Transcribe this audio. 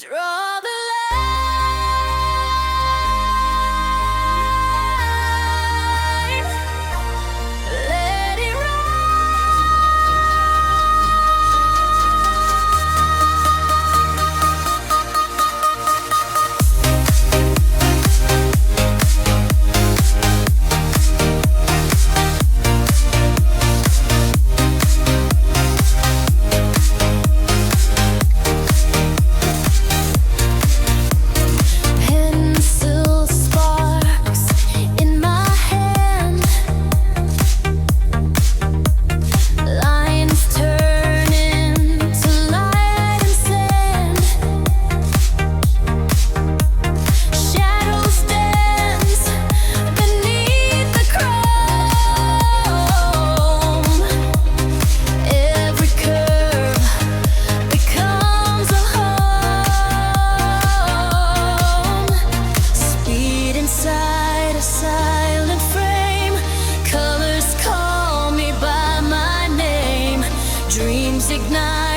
Draw the line, let it pencil sparks in my hand, lines turn into light and sand, shadows dance beneath the chrome. Every curve becomes a home. Speed inside a silent frame. Colors call me by my name. Dreams ignite.